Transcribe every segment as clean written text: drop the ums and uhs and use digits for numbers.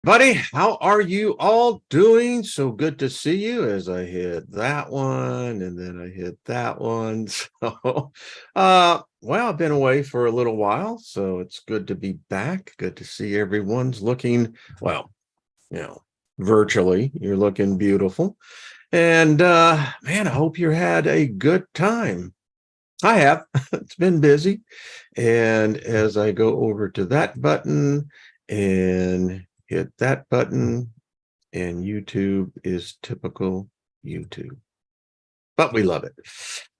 Buddy, how are you all doing? So good to see you as I hit that one and then I hit that one. Well, I've been away for a little while, so it's good to be back. Good to see everyone's looking, well, you know, virtually. You're looking beautiful. And man, I hope you had a good time. I have. It's been busy. And as I go over to that button and hit that button, and YouTube is typical YouTube, but we love it.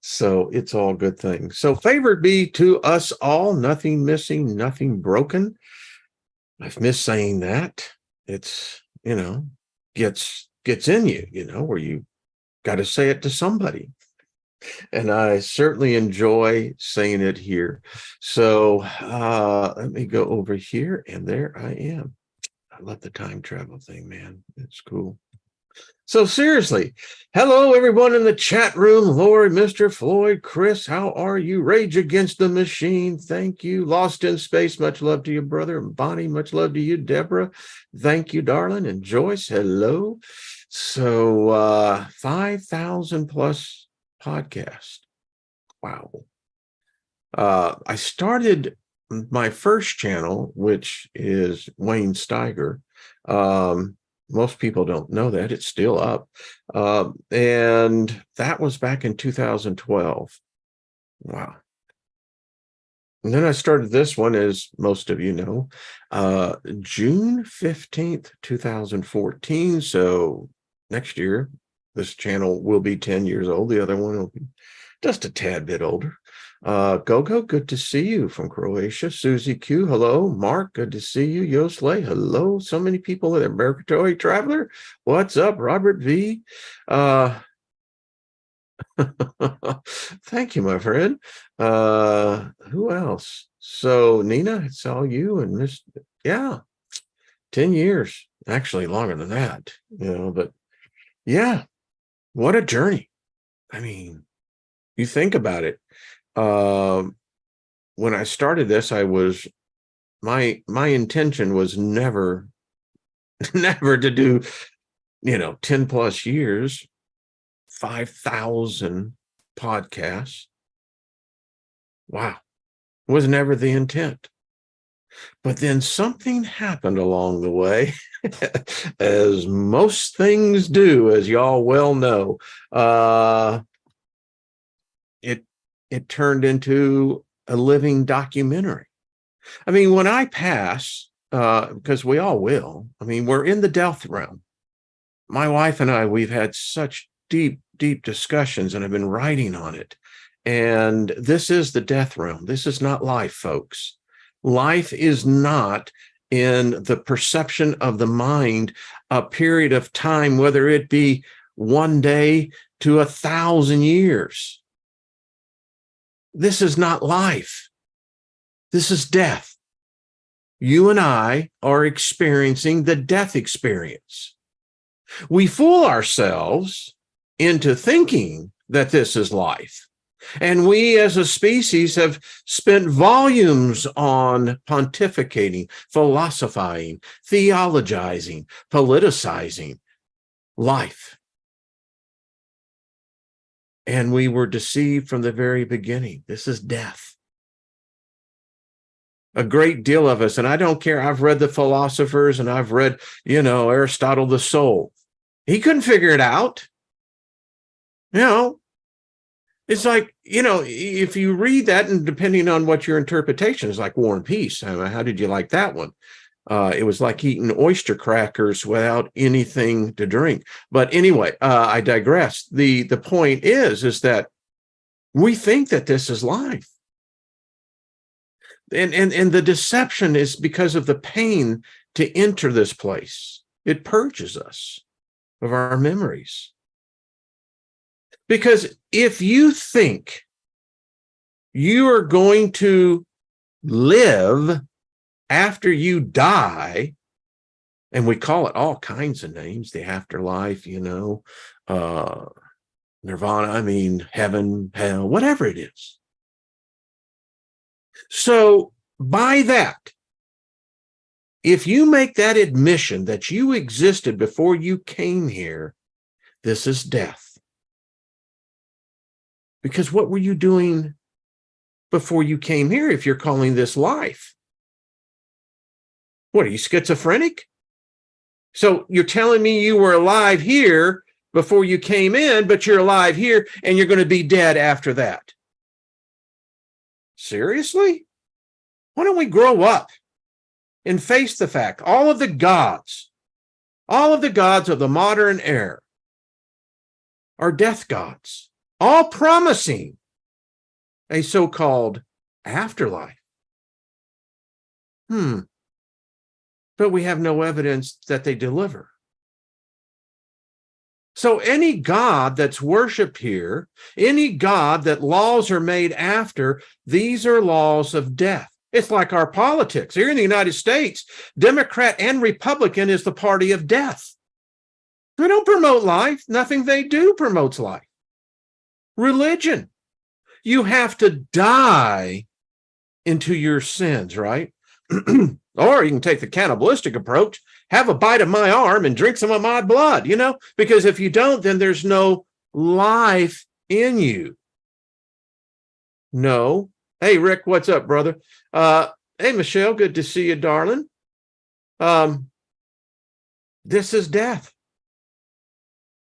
So it's all good things. So favored be to us all, nothing missing, nothing broken. I've missed saying that. It's, gets in you, where you got to say it to somebody. And I certainly enjoy saying it here. So let me go over here, and there I am. I love the time travel thing, man. It's cool. So seriously, hello everyone in the chat room. Lori, Mr. Floyd, Chris, how are you? Rage Against the Machine, thank you. Lost in Space, much love to you, brother. Bonnie, much love to you. Deborah, thank you, darling. And Joyce, hello. So 5,000 plus podcast. Wow. I started my first channel, which is Wayne Steiger. Most people don't know that. It's still up. And that was back in 2012. Wow. And then I started this one, as most of you know, June 15th, 2014. So next year, this channel will be 10 years old. The other one will be just a tad bit older. Gogo, good to see you from Croatia. Susie Q, hello. Mark, good to see you. Yosley, hello. So many people there. Mercatory Traveler, what's up? Robert V. Thank you, my friend. Who else? So Nina, it's all you and Miss. Yeah, 10 years. Actually, longer than that. But yeah, what a journey. I mean, you think about it. When I started this, my intention was never to do 10 plus years, 5,000 podcasts. Wow, was never the intent. But then something happened along the way, as most things do, as y'all well know. It turned into a living documentary. I mean, when I pass, because we all will, I mean, we're in the death realm. My wife and I, we've had such deep discussions, and I've been writing on it. And this is the death realm. This is not life, folks. Life is not, in the perception of the mind, a period of time, whether it be one day to 1,000 years. This is not life. This is death. You and I are experiencing the death experience. We fool ourselves into thinking that this is life. And we as a species have spent volumes on pontificating, philosophizing, theologizing, politicizing life. And we were deceived from the very beginning. This is death. A great deal of us, and I don't care, I've read the philosophers and I've read, Aristotle, the soul. He couldn't figure it out. It's like, if you read that, and depending on what your interpretation is, like War and Peace, how did you like that one? It was like eating oyster crackers without anything to drink. But anyway, I digress. The point is that we think that this is life. And the deception is because of the pain to enter this place. It purges us of our memories. Because if you think you are going to live after you die, and we call it all kinds of names, the afterlife, nirvana, heaven, hell, whatever it is. So by that, if you make that admission that you existed before you came here, this is death. Because what were you doing before you came here if you're calling this life? What, are you schizophrenic? So you're telling me you were alive here before you came in, but you're alive here and you're going to be dead after that. Seriously? Why don't we grow up and face the fact all of the gods of the modern era are death gods, all promising a so-called afterlife. But we have no evidence that they deliver. So any god that's worshipped here, any god that laws are made after, these are laws of death. It's like our politics. Here in the United States, Democrat and Republican is the party of death. They don't promote life. Nothing they do promotes life. Religion. You have to die into your sins, right? Or you can take the cannibalistic approach, have a bite of my arm and drink some of my blood, because if you don't, then there's no life in you. No. Hey, Rick, what's up, brother? Hey, Michelle, good to see you, darling. This is death.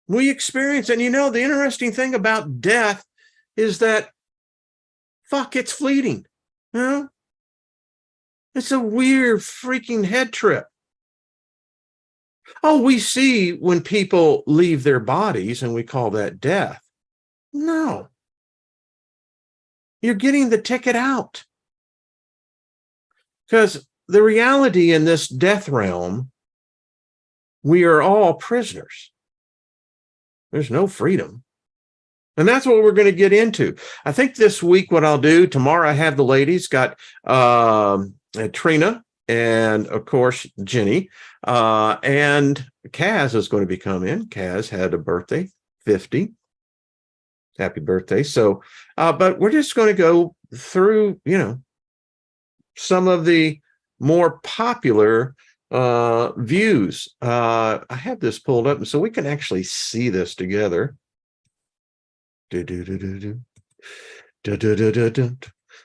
We experience, and the interesting thing about death is that, it's fleeting. It's a weird freaking head trip. Oh, we see when people leave their bodies and we call that death. No. You're getting the ticket out. Because the reality in this death realm, we are all prisoners. There's no freedom. And that's what we're going to get into. I think this week what I'll do, tomorrow I have the ladies, got Trina and, of course, Jenny. And Caz is going to be coming in. Caz had a birthday, 50. Happy birthday. So, but we're just going to go through, some of the more popular views. I have this pulled up, so we can actually see this together.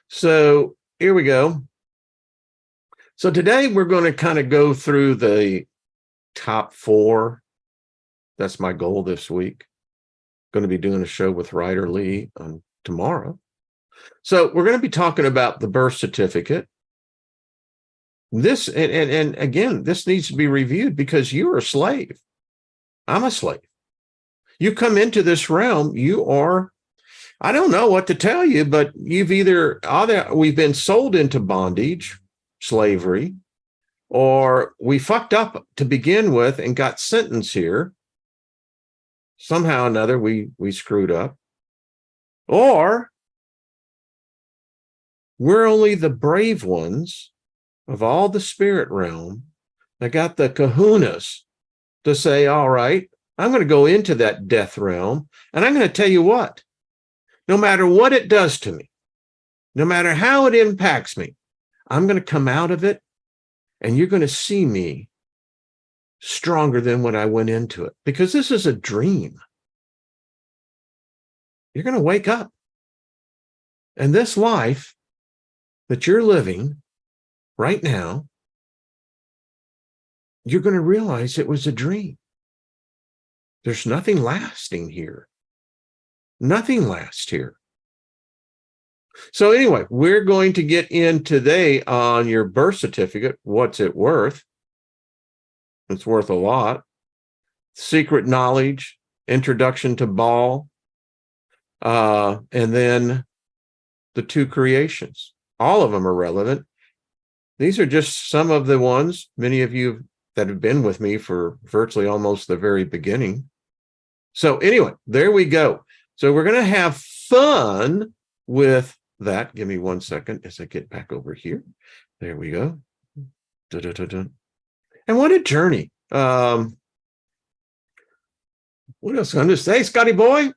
So here we go. So today we're going to kind of go through the top 4. That's my goal this week. Going to be doing a show with Ryder Lee on tomorrow. So we're going to be talking about the birth certificate. This, and again, this needs to be reviewed because you're a slave. I'm a slave. You come into this realm, you are, I don't know what to tell you, but we've been sold into bondage, slavery, or we fucked up to begin with and got sentenced here. Somehow or another, we screwed up. Or we're only the brave ones of all the spirit realm that got the kahunas to say, all right, I'm going to go into that death realm, and I'm going to tell you what, no matter what it does to me, no matter how it impacts me, I'm going to come out of it, and you're going to see me stronger than when I went into it, because this is a dream. You're going to wake up. And this life that you're living right now, you're going to realize it was a dream. There's nothing lasting here. Nothing lasts here. So anyway, we're going to get in today on your birth certificate. What's it worth? It's worth a lot. Secret knowledge, introduction to Baal, and then the 2 creations. All of them are relevant. These are just some of the ones, many of you that have been with me for virtually almost the very beginning. So anyway, there we go. So we're going to have fun with that. Give me 1 second as I get back over here. There we go. And what a journey. What else I'm going to say, Scotty boy?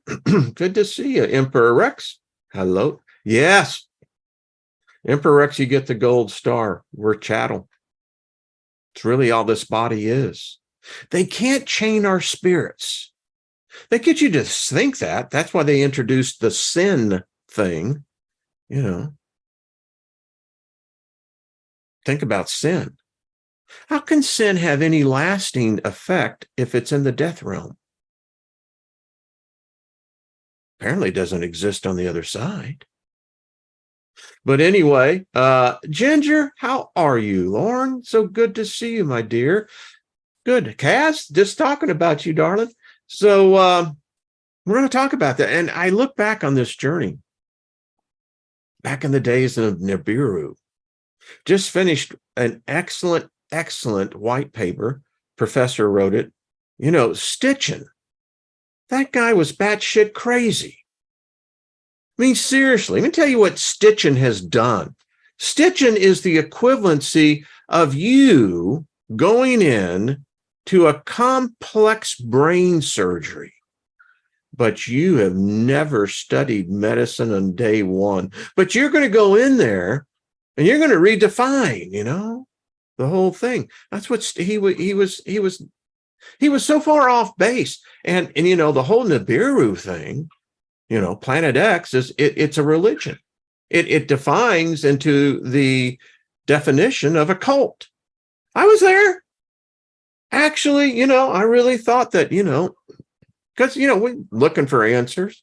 Good to see you. Emperor Rex. Hello. Yes. Emperor Rex, you get the gold star. We're chattel. It's really all this body is. They can't chain our spirits. They get you to think that. That's why they introduced the sin thing. Think about sin. How can sin have any lasting effect if it's in the death realm? Apparently it doesn't exist on the other side. But anyway, Ginger, how are you? Lauren, so good to see you, my dear. Good. Caz, just talking about you, darling. So we're going to talk about that. And I look back on this journey, back in the days of Nibiru. Just finished an excellent white paper. Professor wrote it. Stitching. That guy was batshit crazy. I mean, seriously, let me tell you what Stitching has done. Stitching is the equivalency of you going in to a complex brain surgery, but you have never studied medicine on day one. But you're going to go in there and you're going to redefine, the whole thing. That's what he was so far off base. And the whole Nibiru thing, Planet X it's a religion. It defines into the definition of a cult. I was there. Actually, I really thought that, because, we're looking for answers.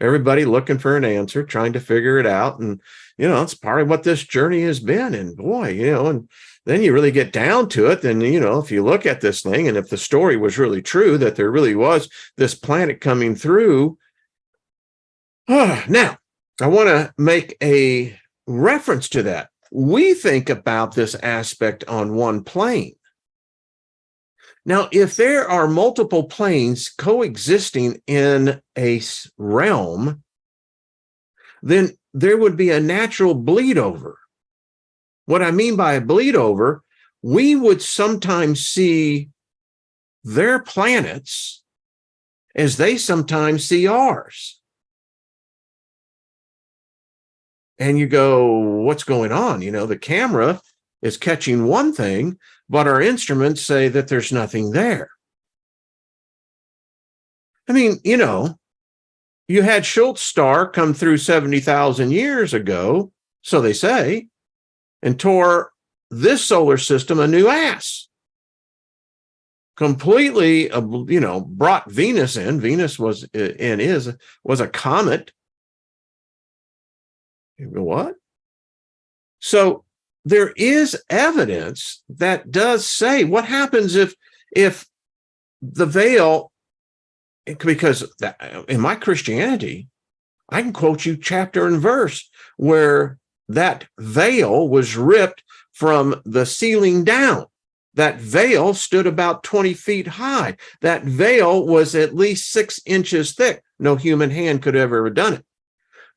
Everybody looking for an answer, trying to figure it out. And, it's part of what this journey has been. And boy, and then you really get down to it. Then, if you look at this thing and if the story was really true, that there really was this planet coming through. Now, I want to make a reference to that. We think about this aspect on one plane. Now, if there are multiple planes coexisting in a realm, then there would be a natural bleed over. What I mean by a bleed over, we would sometimes see their planets as they sometimes see ours. And you go, what's going on? The camera is catching one thing, but our instruments say that there's nothing there. I mean, you had Schultz star come through 70,000 years ago, so they say, and tore this solar system a new ass. Completely, brought Venus in. Venus was a comet. You go, what? So there is evidence that does say what happens if the veil, because in my Christianity, I can quote you chapter and verse where that veil was ripped from the ceiling down. That veil stood about 20 feet high. That veil was at least 6 inches thick. No human hand could have ever done it.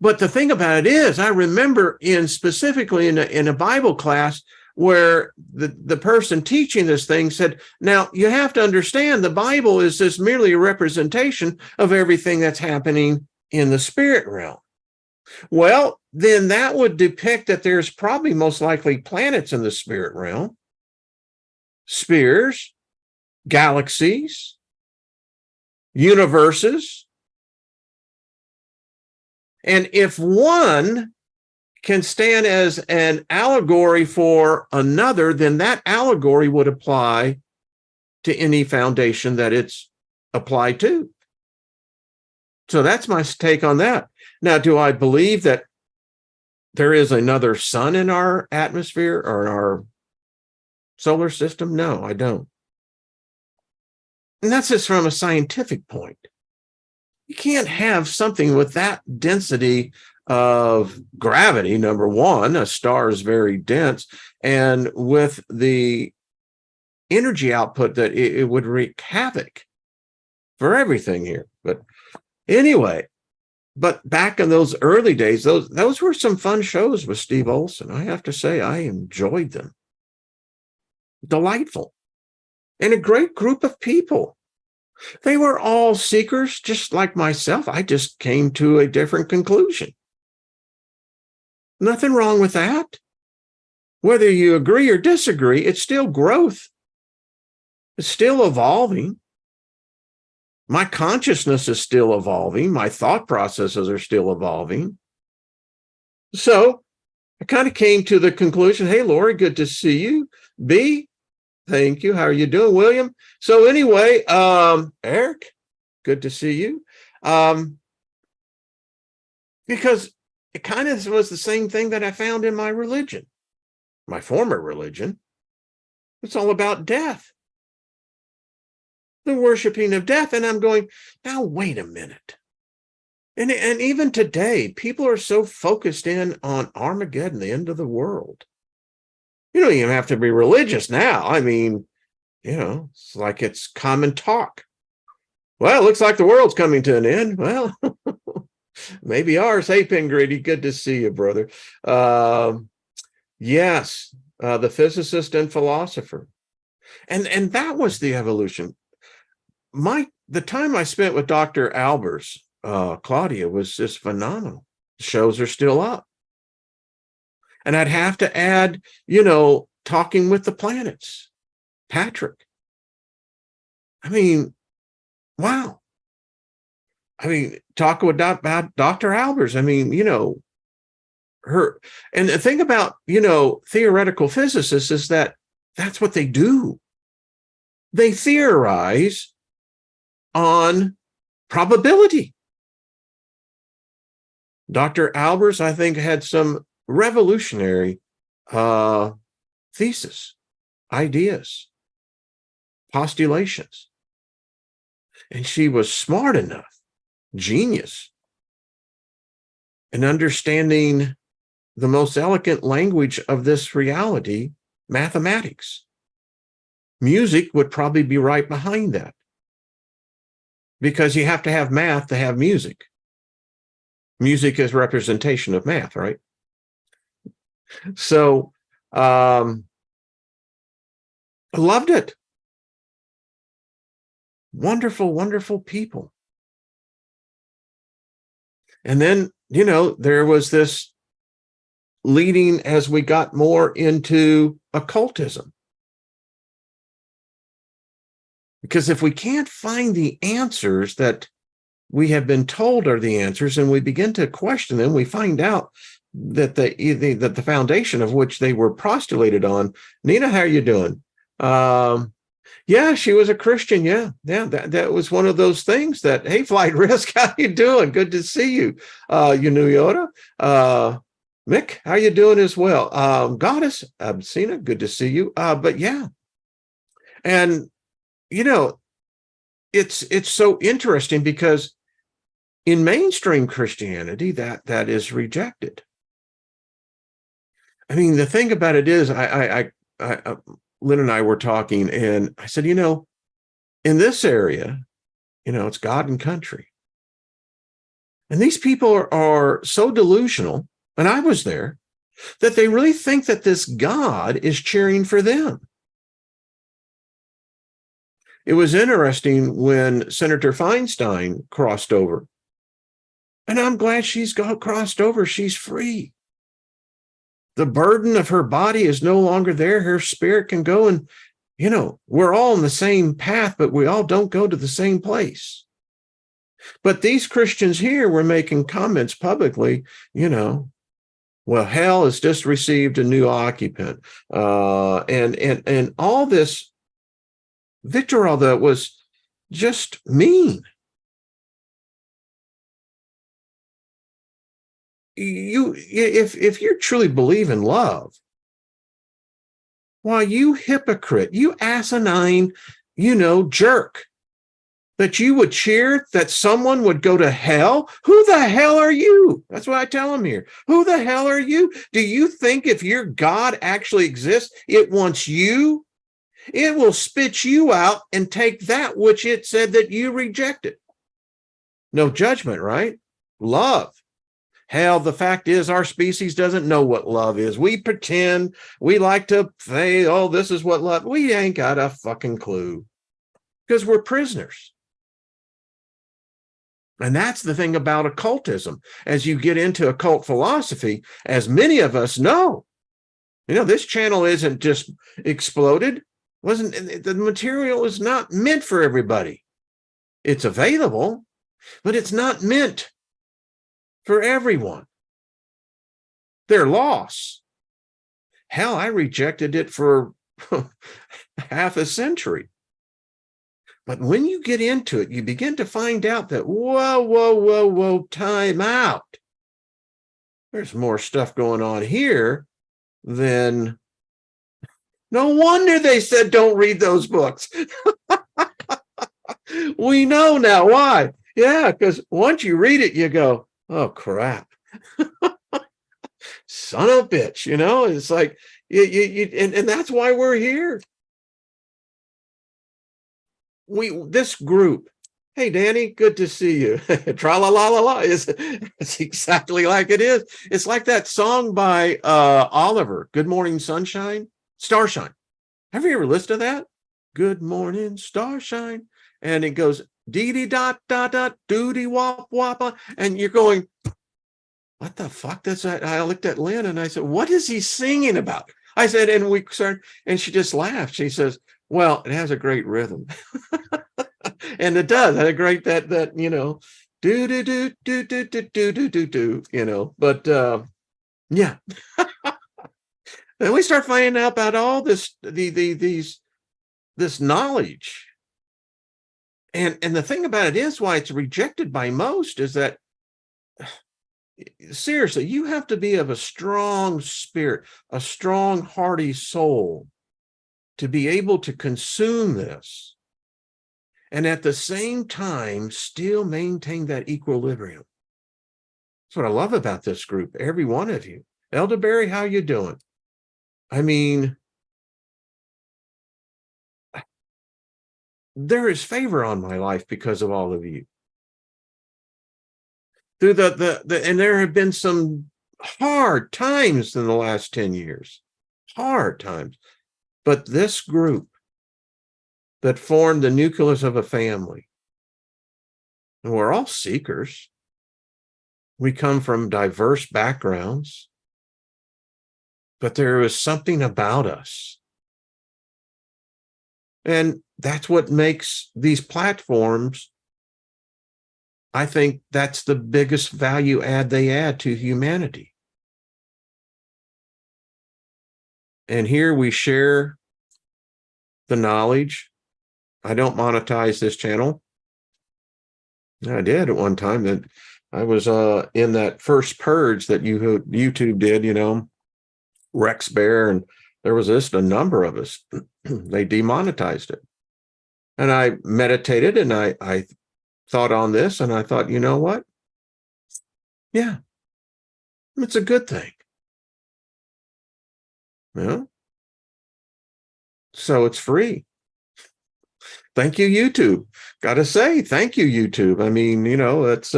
But the thing about it is, I remember specifically in a Bible class where the person teaching this thing said, now you have to understand the Bible is just merely a representation of everything that's happening in the spirit realm. Well, then that would depict that there's probably most likely planets in the spirit realm, spheres, galaxies, universes. And if one can stand as an allegory for another, then that allegory would apply to any foundation that it's applied to. So that's my take on that. Now, do I believe that there is another sun in our atmosphere or in our solar system? No, I don't. And that's just from a scientific point. You can't have something with that density of gravity. Number one, a star is very dense, and with the energy output that it would wreak havoc for everything here. But anyway, but back in those early days, those were some fun shows with Steve Olson. I have to say, I enjoyed them. Delightful. And a great group of people. They were all seekers, just like myself. I just came to a different conclusion. Nothing wrong with that. Whether you agree or disagree, it's still growth. It's still evolving. My consciousness is still evolving. My thought processes are still evolving. So I kind of came to the conclusion, hey, Lori, good to see you. B, thank you. How are you doing, William? So anyway, Eric, good to see you. Because it kind of was the same thing that I found in my religion, my former religion. It's all about death, the worshiping of death. And I'm going, now, wait a minute. And even today, people are so focused in on Armageddon, the end of the world. You don't even have to be religious now. I mean, it's like it's common talk. Well, it looks like the world's coming to an end. Well, maybe ours. Hey, Pingrady, good to see you, brother. Yes, the physicist and philosopher. And that was the evolution. The time I spent with Dr. Albers, Claudia, was just phenomenal. Shows are still up. And I'd have to add, talking with the planets, Patrick. I mean, wow. I mean, talk about Dr. Albers. I mean, her, and the thing about, theoretical physicists is that that's what they do. They theorize on probability. Dr. Albers, I think, had some revolutionary thesis, ideas, postulations. And she was smart enough, genius, in understanding the most elegant language of this reality, mathematics. Music would probably be right behind that, because you have to have math to have music. Music is representation of math, right? So I loved it. Wonderful, wonderful people. And then, there was this leading as we got more into occultism. Because if we can't find the answers that we have been told are the answers, and we begin to question them, we find out that the foundation of which they were postulated on. Nina, how are you doing? Yeah, she was a Christian. Yeah. That was one of those things that, hey, Flight Risk, how you doing? Good to see you. You knew Yoda. Mick, how you doing as well? Goddess, Absina, good to see you. But yeah. And, it's so interesting, because in mainstream Christianity, that is rejected. I mean, the thing about it is, Lynn and I were talking, and I said, in this area, it's God and country. And these people are so delusional, and I was there, that they really think that this God is cheering for them. It was interesting when Senator Feinstein crossed over. And I'm glad she's crossed over. She's free. The burden of her body is no longer there. Her spirit can go, and, we're all on the same path, but we all don't go to the same place. But these Christians here were making comments publicly, well, hell has just received a new occupant. And all this vitriol that was just mean. If you truly believe in love, why, you hypocrite, you asinine, jerk, that you would cheer that someone would go to hell? Who the hell are you? That's what I tell them here. Who the hell are you? Do you think if your God actually exists, it wants you? It will spit you out and take that which it said that you rejected. No judgment, right? Love. Hell, the fact is, our species doesn't know what love is. We pretend, we like to say, oh, this is what love. We ain't got a fucking clue, because we're prisoners. And that's the thing about occultism. As you get into occult philosophy, as many of us know, This channel isn't just exploded. The material is not meant for everybody. It's available, but it's not meant for everyone. Their loss. Hell, I rejected it for half a century. But when you get into it, you begin to find out that, whoa, time out. There's more stuff going on here than... No wonder they said don't read those books. We know now why. Yeah, because once you read it, you go, oh, crap. Son of a bitch, it's like, and that's why we're here. This group, hey, Danny, good to see you. Tra-la-la-la-la, it's exactly like it is. It's like that song by Oliver, Good Morning Sunshine, Starshine. Have you ever listened to that? Good morning, starshine. And it goes, dee-dee-dot-dot-dot, doody-wop-wop. And you're going, what the fuck? I looked at Lynn and I said, what is he singing about? I said, and we started, and she just laughed. She says, well, it has a great rhythm. And it does. Had a great, that, do-do-do-do-do-do-do-do-do, but yeah. And we start finding out about all this, this knowledge. And the thing about it is why it's rejected by most is that, seriously, you have to be of a strong spirit, a strong, hearty soul to be able to consume this. And at the same time, still maintain that equilibrium. That's what I love about this group, every one of you. Elderberry, how you doing? I mean, there is favor on my life because of all of you. Through and there have been some hard times in the last 10 years, hard times. But this group that formed the nucleus of a family, and we're all seekers. We come from diverse backgrounds, but there is something about us. And that's what makes these platforms, I think that's the biggest value add they add to humanity. And here we share the knowledge. I don't monetize this channel. I did at one time. That I was in that first purge that YouTube did, Rex Bear, and there was a number of us. They demonetized it. And I meditated and I thought on this, and I thought, you know what? Yeah, it's a good thing. So it's free. Thank you, YouTube. Got to say, thank you, YouTube. I mean, it's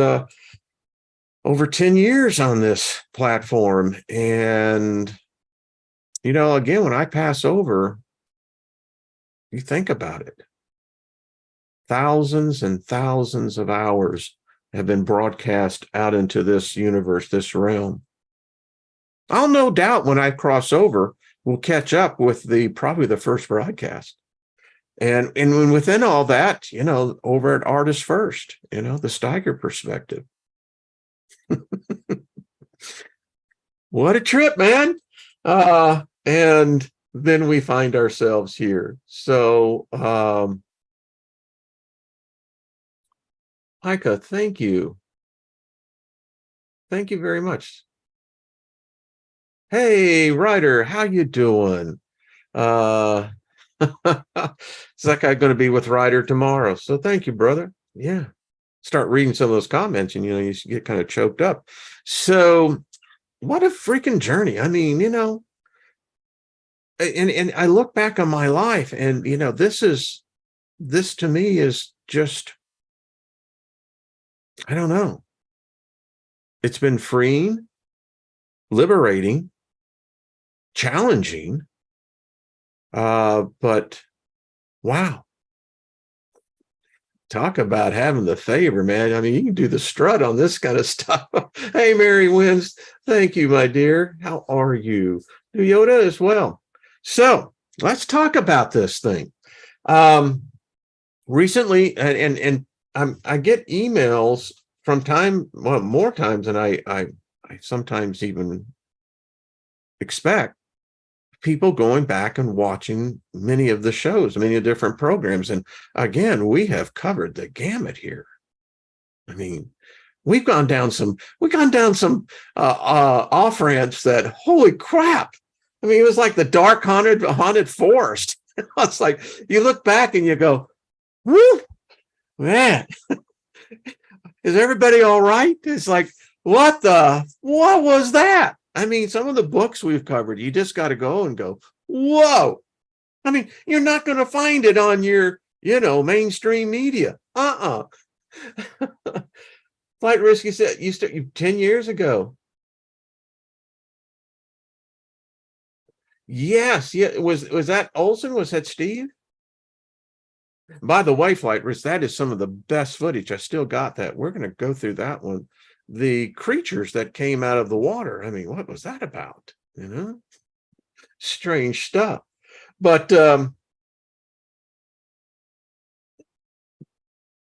over 10 years on this platform. And, again, when I pass over, you think about it. Thousands and thousands of hours have been broadcast out into this universe, this realm. I'll no doubt when I cross over, we'll catch up with probably the first broadcast. And within all that, over at Artist First, the Steiger perspective. What a trip, man. And then we find ourselves here. So, Micah, thank you. Thank you very much. Hey, Ryder, how you doing? It's like I'm going to be with Ryder tomorrow. So thank you, brother. Yeah. Start reading some of those comments and, you get kind of choked up. So what a freaking journey. I mean, and I look back on my life and, this to me is just, I don't know. It's been freeing, liberating, challenging. But wow, Talk about having the favor, man. I mean, you can do the strut on this kind of stuff. Hey, Mary Wins, thank you, my dear. How are you? Do Yoda as well. So let's talk about this thing. Recently, I get emails from time, well, more times than I sometimes even expect, people going back and watching many of the shows, many of different programs. And again, we have covered the gamut here. I mean, we've gone down some off ramps that, holy crap. I mean, it was like the dark haunted forest. It's like you look back and you go, woo, man, is everybody all right? It's like, what was that? I mean, some of the books we've covered, you just got to go and go, whoa. I mean, you're not going to find it on your, mainstream media. Flight Risk, you said you 10 years ago. Yes. Yeah. Was that Olson? Was that Steve? By the way, Flight Risk, that is some of the best footage. I still got that. We're going to go through that one. The creatures that came out of the water. I mean, what was that about? Strange stuff. But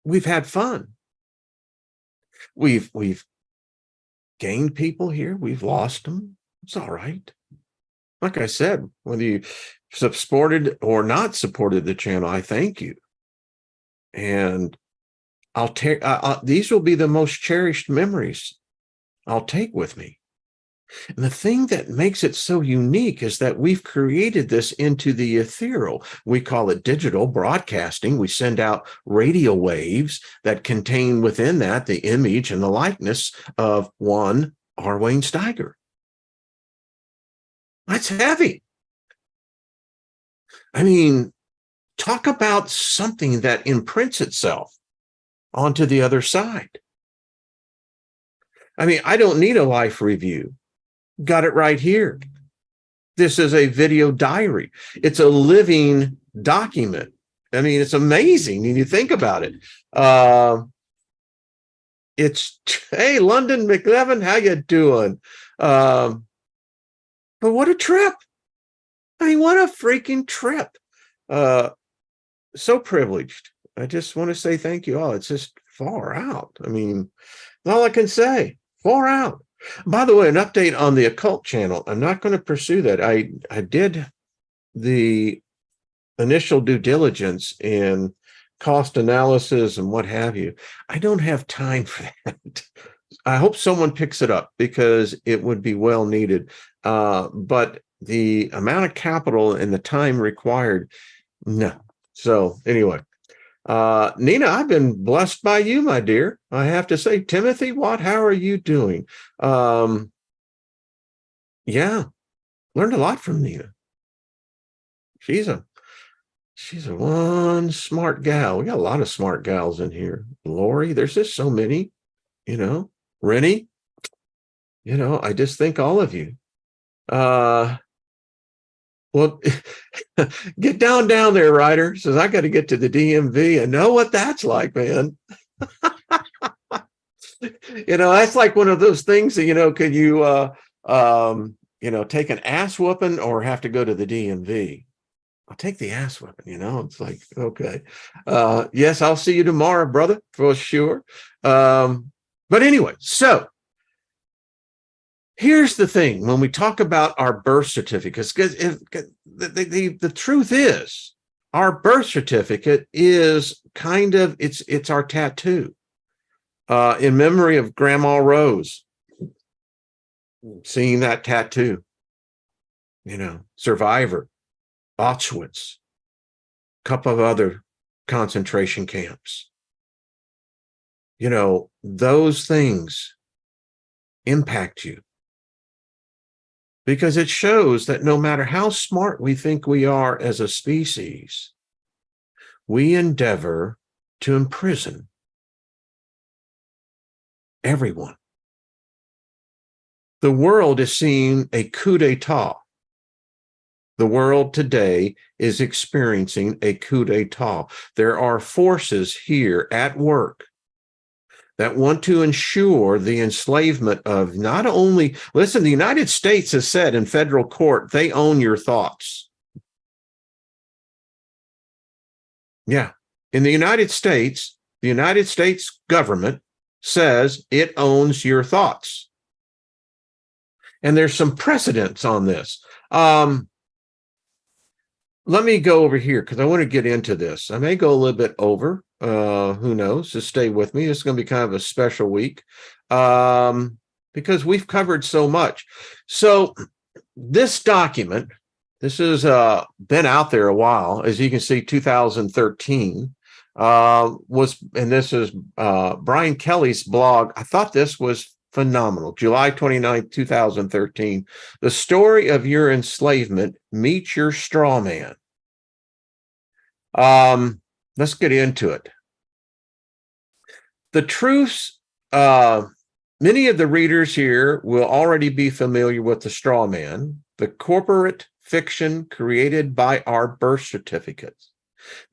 we've had fun. We've gained people here. We've lost them. It's all right. Like I said, whether you supported or not supported the channel, I thank you. And I'll take these will be the most cherished memories I'll take with me. And the thing that makes it so unique is that we've created this into the ethereal. We call it digital broadcasting. We send out radio waves that contain within that the image and the likeness of one R. Wayne Steiger. That's heavy. I mean, talk about something that imprints itself onto the other side. I mean, I don't need a life review. Got it right here. This is a video diary. It's a living document. I mean, it's amazing when you think about it. It's, hey, London McLevin, how you doing? But what a trip. I mean, what a freaking trip. So privileged. I just want to say thank you all. It's just far out. I mean, all I can say, far out. By the way, an update on the occult channel. I'm not going to pursue that. I did the initial due diligence in cost analysis and what have you. I don't have time for that. I hope someone picks it up because it would be well needed. But the amount of capital and the time required, no. So anyway, Nina, I've been blessed by you, my dear. I have to say, Timothy Watt, how are you doing? Yeah, learned a lot from Nina. She's a one smart gal. We got a lot of smart gals in here. Lori, there's just so many, Rennie, I just think all of you. Well, get down there, Ryder. Says, I got to get to the DMV and know what that's like, man. That's like one of those things that, could you, take an ass whooping or have to go to the DMV? I'll take the ass whooping, it's like, okay. Yes, I'll see you tomorrow, brother, for sure. But anyway, so here's the thing. When we talk about our birth certificates, because the truth is our birth certificate is kind of, it's our tattoo. In memory of Grandma Rose, seeing that tattoo, Survivor, Auschwitz, couple of other concentration camps. Those things impact you because it shows that no matter how smart we think we are as a species, we endeavor to imprison everyone. The world is seeing a coup d'etat the world today is experiencing a coup d'etat. There are forces here at work that want to ensure the enslavement of not only, listen, the United States has said in federal court, they own your thoughts. Yeah. In the United States government says it owns your thoughts. And there's some precedents on this. Let me go over here because I want to get into this. I may go a little bit over. Who knows? Just stay with me. It's going to be kind of a special week because we've covered so much. So this document, this has been out there a while. As you can see, 2013 was, and this is Brian Kelly's blog. I thought this was phenomenal. July 29th, 2013. The story of your enslavement meets your straw man. Let's get into it. The truths, many of the readers here will already be familiar with the straw man, the corporate fiction created by our birth certificates.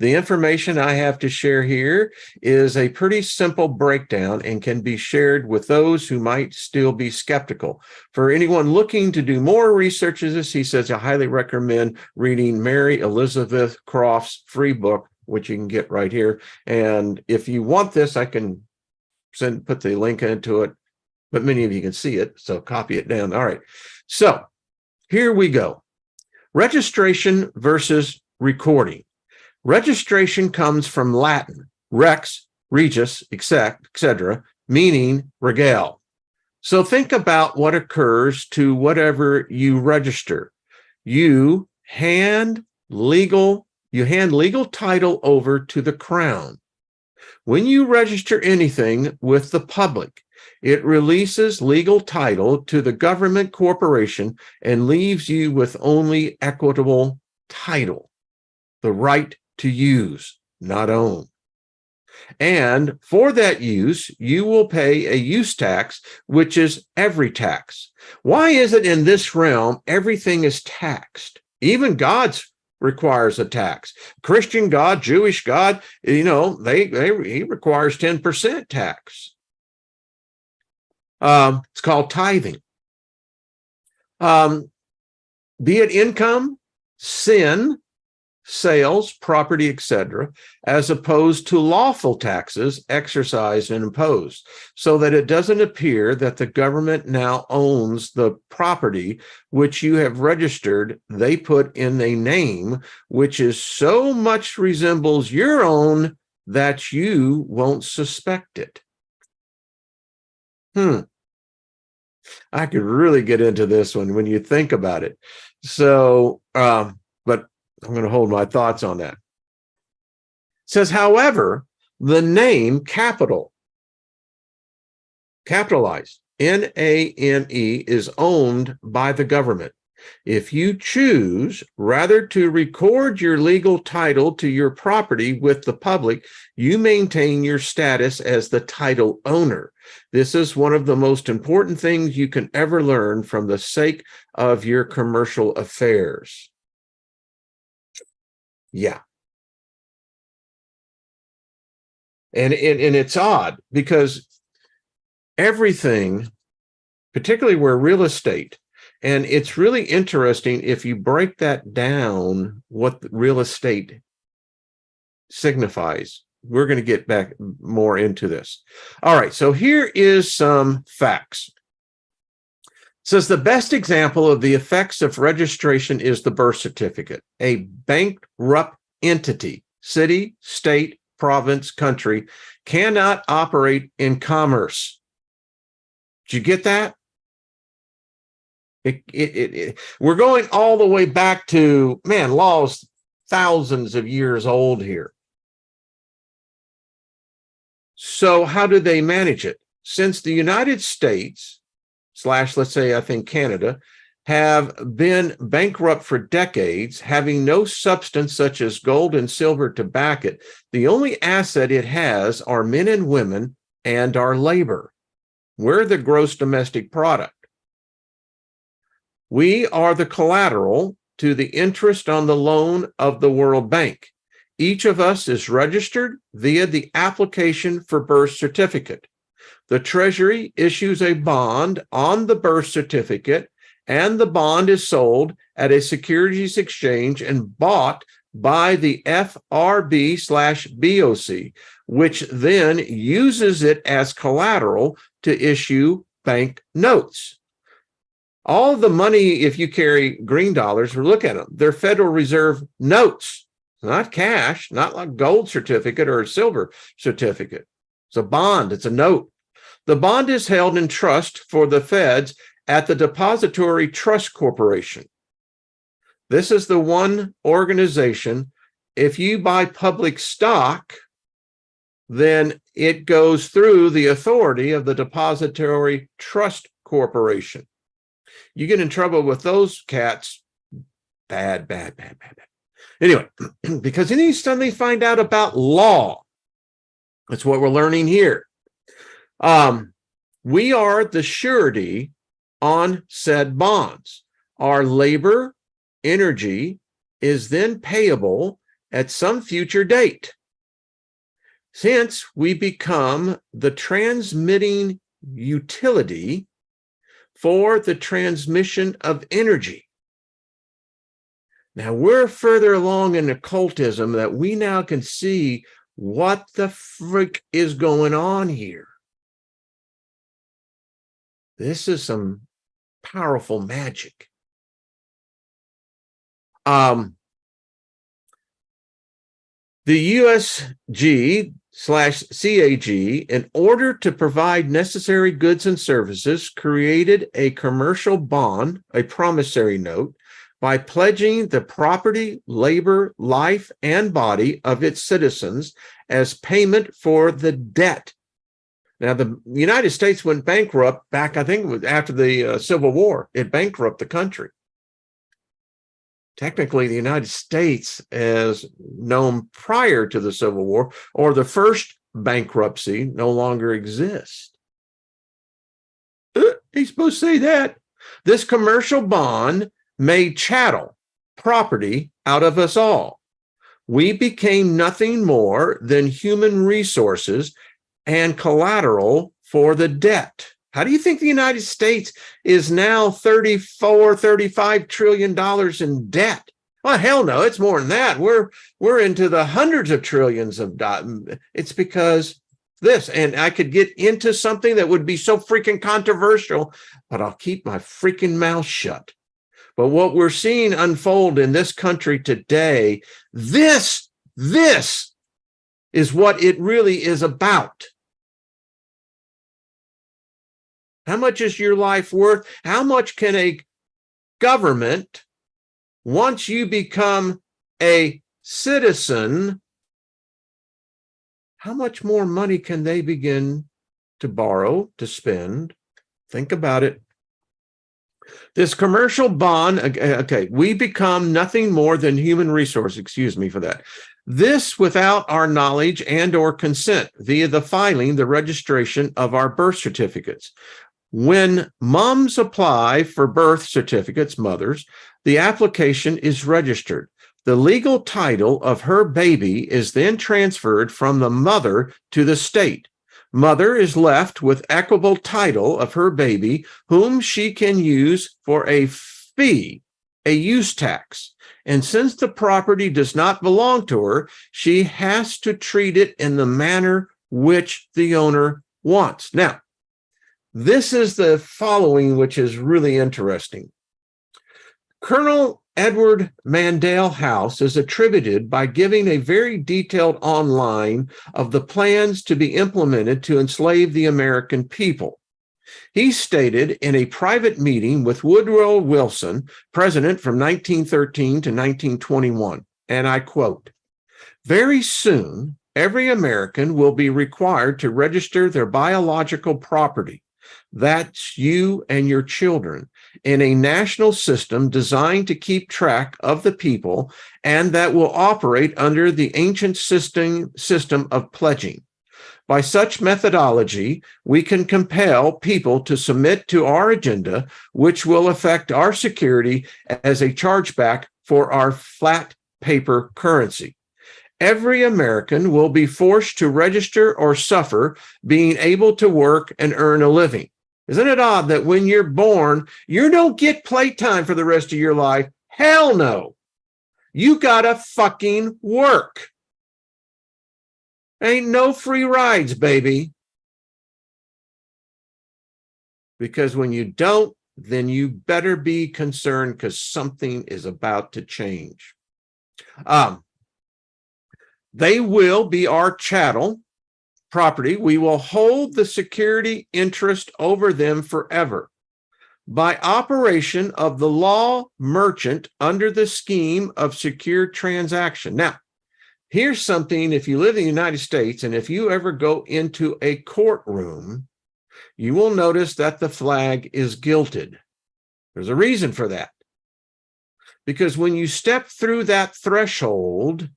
The information I have to share here is a pretty simple breakdown and can be shared with those who might still be skeptical. For anyone looking to do more research as this, he says, I highly recommend reading Mary Elizabeth Croft's free book, which you can get right here. And if you want this, I can put the link into it, but many of you can see it, so copy it down. All right, so here we go. Registration versus recording. Registration comes from Latin, rex, regis, etc., meaning regale. So think about what occurs to whatever you register. You hand legal title over to the crown. When you register anything with the public, it releases legal title to the government corporation and leaves you with only equitable title, the right to use, not own. And for that use, you will pay a use tax, which is every tax. Why is it in this realm everything is taxed? Even God's requires a tax. Christian God, Jewish God, he requires 10% tax. It's called tithing. Be it income, sin, sales, property, etc., as opposed to lawful taxes exercised and imposed, so that it doesn't appear that the government now owns the property which you have registered they put in a name which is so much resembles your own that you won't suspect it. I could really get into this one when you think about it. So, but I'm going to hold my thoughts on that. It says, however, the name capitalized, N-A-M-E, is owned by the government. If you choose rather to record your legal title to your property with the public, you maintain your status as the title owner. This is one of the most important things you can ever learn from the sake of your commercial affairs. Yeah. And it's odd because everything, particularly where real estate, and it's really interesting if you break that down, what real estate signifies. We're going to get back more into this. All right, so here is some facts. It says the best example of the effects of registration is the birth certificate. A bankrupt entity, city, state, province, country, cannot operate in commerce. Did you get that? We're going all the way back to, laws thousands of years old here. So how do they manage it? Since the United States / let's say, I think Canada, have been bankrupt for decades, having no substance such as gold and silver to back it, the only asset it has are men and women and our labor. We're the gross domestic product. We are the collateral to the interest on the loan of the World Bank. Each of us is registered via the application for birth certificate. The Treasury issues a bond on the birth certificate, and the bond is sold at a securities exchange and bought by the FRB/BOC, which then uses it as collateral to issue bank notes. All the money, if you carry green dollars, or look at them, they're Federal Reserve notes, not cash, not like gold certificate or a silver certificate. It's a bond, it's a note. The bond is held in trust for the feds at the Depository Trust Corporation. This is the one organization. If you buy public stock, then it goes through the authority of the Depository Trust Corporation. You get in trouble with those cats, bad. Anyway, because anytime they find out about law, that's what we're learning here. We are the surety on said bonds. Our labor, energy is then payable at some future date. Since we become the transmitting utility for the transmission of energy. Now we're further along in occultism that we now can see what the frick is going on here. This is some powerful magic. The USG/CAG, in order to provide necessary goods and services, created a commercial bond, a promissory note, by pledging the property, labor, life, and body of its citizens as payment for the debt. Now, the United States went bankrupt back, I think it was after the Civil War. It bankrupted the country. Technically, the United States, as known prior to the Civil War, or the first bankruptcy, no longer exists. He's supposed to say that. This commercial bond made chattel, property, out of us all. We became nothing more than human resources and collateral for the debt. How do you think the United States is now $35 trillion in debt? Well, hell no, it's more than that. We're into the hundreds of trillions of dollars. It's because this, and I could get into something that would be so freaking controversial, but I'll keep my freaking mouth shut. But what we're seeing unfold in this country today, this is what it really is about. How much is your life worth? How much can a government, once you become a citizen, how much more money can they begin to borrow, to spend? Think about it. This commercial bond, okay, we become nothing more than human resource, excuse me for that. This without our knowledge and or consent via the filing, the registration of our birth certificates. When moms apply for birth certificates, mothers, the application is registered. The legal title of her baby is then transferred from the mother to the state. Mother is left with equitable title of her baby, whom she can use for a fee, a use tax. And since the property does not belong to her, she has to treat it in the manner which the owner wants. Now, this is the following, which is really interesting. Colonel Edward Mandell House is attributed by giving a very detailed outline of the plans to be implemented to enslave the American people. He stated in a private meeting with Woodrow Wilson, president from 1913 to 1921, and I quote, "Very soon, every American will be required to register their biological property. That's you and your children, in a national system designed to keep track of the people and that will operate under the ancient system of pledging. By such methodology, we can compel people to submit to our agenda, which will affect our security as a chargeback for our flat paper currency. Every American will be forced to register or suffer being able to work and earn a living. Isn't it odd that when you're born, you don't get playtime for the rest of your life? Hell no. You gotta fucking work. Ain't no free rides, baby. Because when you don't, then you better be concerned because something is about to change. They will be our chattel property. We will hold the security interest over them forever. By operation of the law merchant under the scheme of secure transaction. Now, here's something, if you live in the United States and if you ever go into a courtroom, you will notice that the flag is gilded. There's a reason for that. Because when you step through that threshold,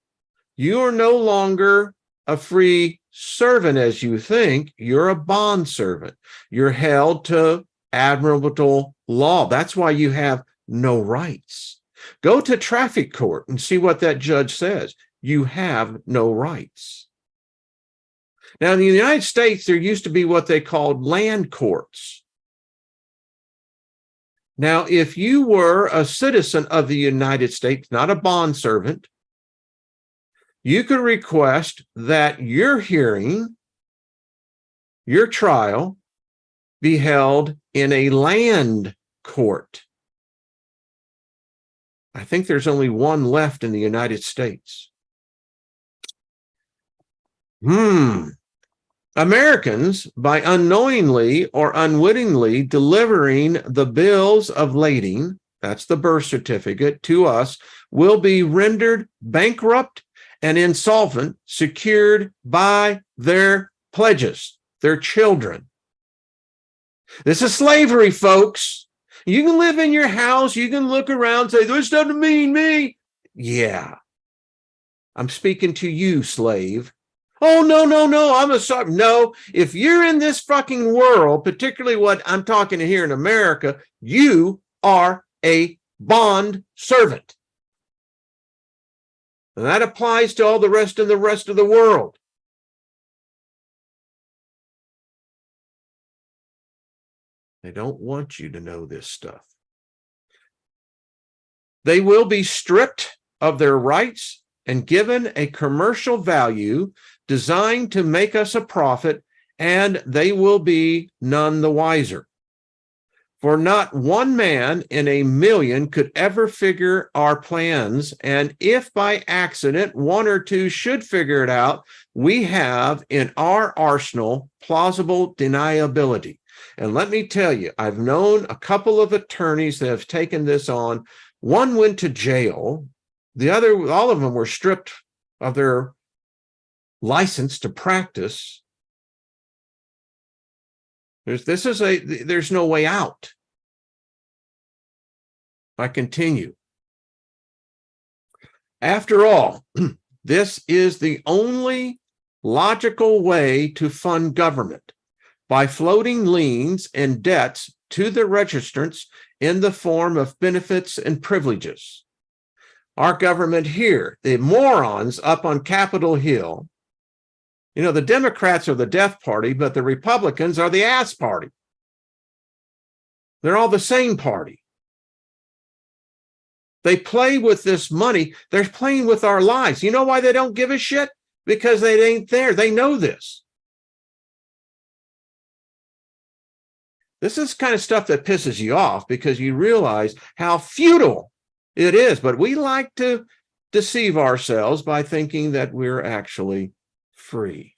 you are no longer a free servant as you think. You're a bond servant. You're held to admirable law. That's why you have no rights. Go to traffic court and see what that judge says. You have no rights. Now, in the United States, there used to be what they called land courts. Now, if you were a citizen of the United States, not a bond servant, you could request that your hearing, your trial, be held in a land court. I think there's only one left in the United States. Americans, by unknowingly or unwittingly delivering the bills of lading, that's the birth certificate, to us, will be rendered bankrupt and insolvent, secured by their pledges, their children. This is slavery, folks. You can live in your house, you can look around and say, this doesn't mean me. Yeah. I'm speaking to you, slave. Oh, no, I'm a sorry. No, if you're in this fucking world, particularly what I'm talking to here in America, you are a bond servant. And that applies to all the rest of the world. They don't want you to know this stuff. They will be stripped of their rights and given a commercial value designed to make us a profit, and they will be none the wiser. For not one man in a million could ever figure our plans, and if by accident one or two should figure it out, we have in our arsenal plausible deniability. And let me tell you, I've known a couple of attorneys that have taken this on. One went to jail. The other, all of them were stripped of their license to practice. There's no way out. I continue. After all, this is the only logical way to fund government, by floating liens and debts to the registrants in the form of benefits and privileges. Our government here, the morons up on Capitol Hill, you know, the Democrats are the death party, but the Republicans are the ass party. They're all the same party. They play with this money. They're playing with our lives. You know why they don't give a shit? Because they ain't there. They know this. This is kind of stuff that pisses you off because you realize how futile it is. But we like to deceive ourselves by thinking that we're actually free.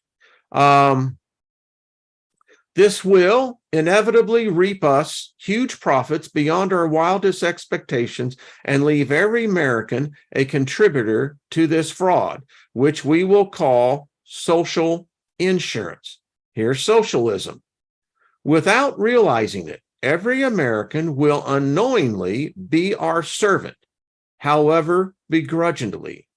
This will inevitably reap us huge profits beyond our wildest expectations and leave every American a contributor to this fraud, which we will call social insurance. Here's socialism. Without realizing it, every American will unknowingly be our servant, however begrudgingly.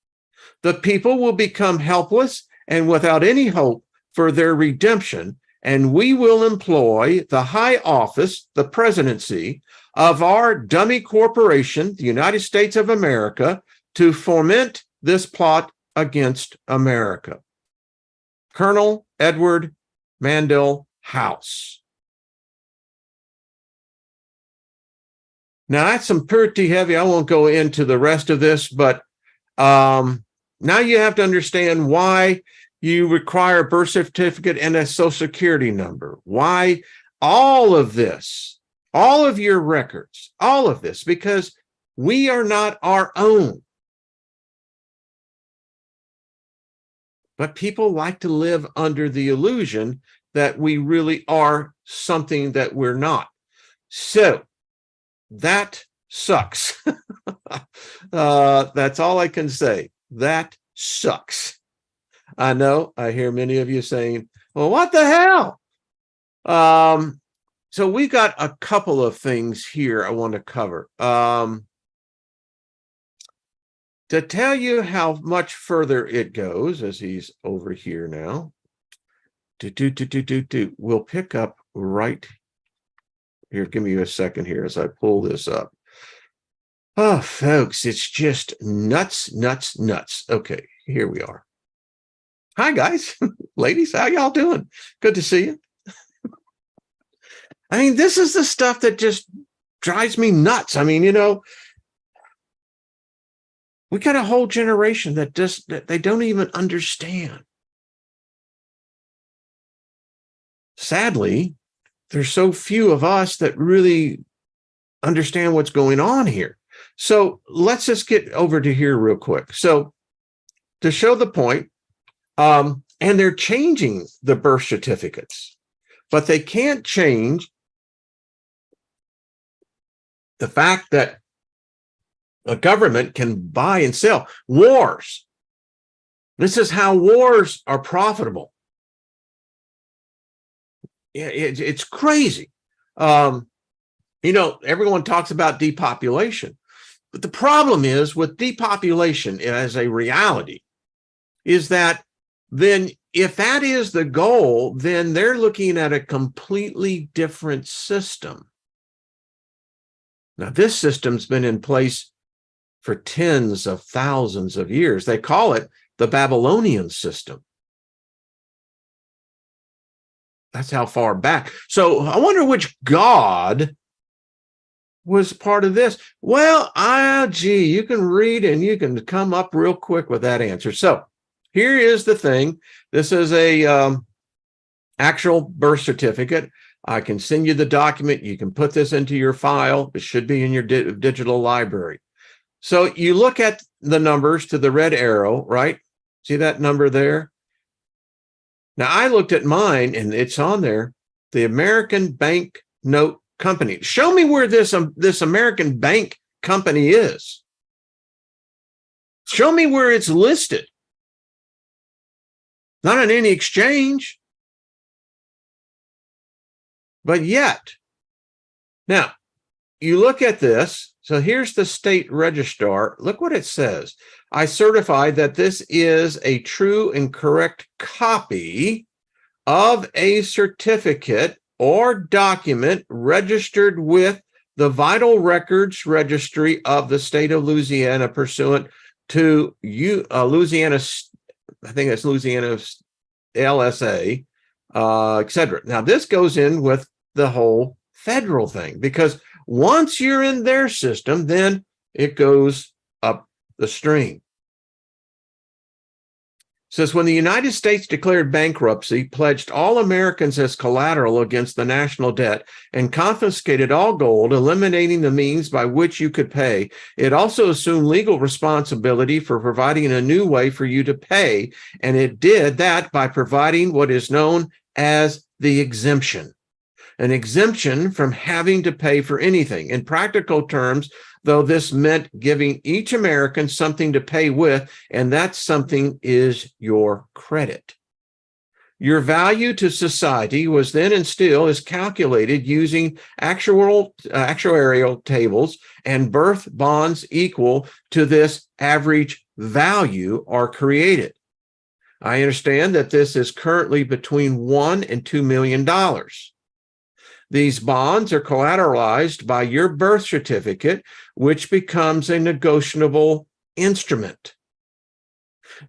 The people will become helpless and without any hope for their redemption, and we will employ the high office, the presidency of our dummy corporation, the United States of America, to foment this plot against America. Colonel Edward Mandell House. Now, that's some pretty heavy. I won't go into the rest of this, but now you have to understand why you require a birth certificate and a social security number. Why all of this, all of your records, all of this, because we are not our own. But people like to live under the illusion that we really are something that we're not. So that sucks. That's all I can say. That sucks. I know I hear many of you saying, well, what the hell? So we've got a couple of things here I want to cover. To tell you how much further it goes, as he's over here now, we'll pick up right here. Give me a second here as I pull this up. Oh, folks, it's just nuts, nuts, nuts. Okay, here we are. Hi, guys, ladies, how y'all doing? Good to see you. I mean, this is the stuff that just drives me nuts. I mean, you know, we got a whole generation that they don't even understand. Sadly, there's so few of us that really understand what's going on here. So let's just get over to here real quick. So to show the point, and they're changing the birth certificates, but they can't change the fact that a government can buy and sell. Wars. This is how wars are profitable. It's crazy. You know, everyone talks about depopulation, but the problem is with depopulation as a reality is that then if that is the goal, then they're looking at a completely different system. Now, this system's been in place for tens of thousands of years. They call it the Babylonian system. That's how far back. So I wonder which god was part of this. Well, gee, you can read and you can come up real quick with that answer. So here is the thing. This is a actual birth certificate. I can send you the document. You can put this into your file. It should be in your digital library. So you look at the numbers to the red arrow, right? See that number there? Now, I looked at mine, and it's on there, the American Bank Note Company. Show me where this American Bank Company is. Show me where it's listed. Not on any exchange. But yet, now, you look at this. So here's the state registrar. Look what it says. I certify that this is a true and correct copy of a certificate or document registered with the Vital Records Registry of the state of Louisiana pursuant to Louisiana, I think that's Louisiana's LSA, etc. Now, this goes in with the whole federal thing, because once you're in their system, then it goes up the stream. It says, when the United States declared bankruptcy, pledged all Americans as collateral against the national debt, and confiscated all gold, eliminating the means by which you could pay, it also assumed legal responsibility for providing a new way for you to pay, and it did that by providing what is known as the exemption. An exemption from having to pay for anything. In practical terms, though, this meant giving each American something to pay with, and that something is your credit. Your value to society was then and still is calculated using actuarial tables, and birth bonds equal to this average value are created. I understand that this is currently between $1 and $2 million. These bonds are collateralized by your birth certificate, which becomes a negotiable instrument.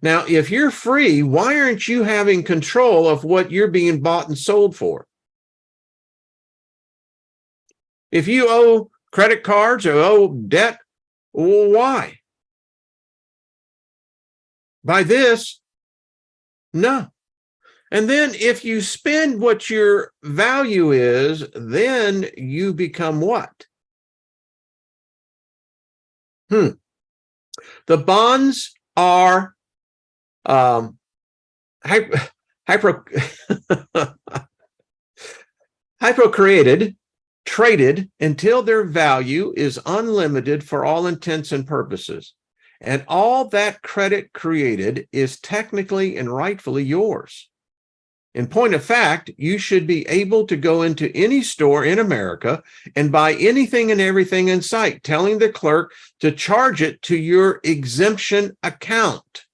Now, if you're free, why aren't you having control of what you're being bought and sold for? If you owe credit cards or owe debt, well, why? By this? No. And then if you spend what your value is, then you become what? The bonds are hypocreated, traded until their value is unlimited for all intents and purposes. And all that credit created is technically and rightfully yours. In point of fact, you should be able to go into any store in America and buy anything and everything in sight, telling the clerk to charge it to your exemption account,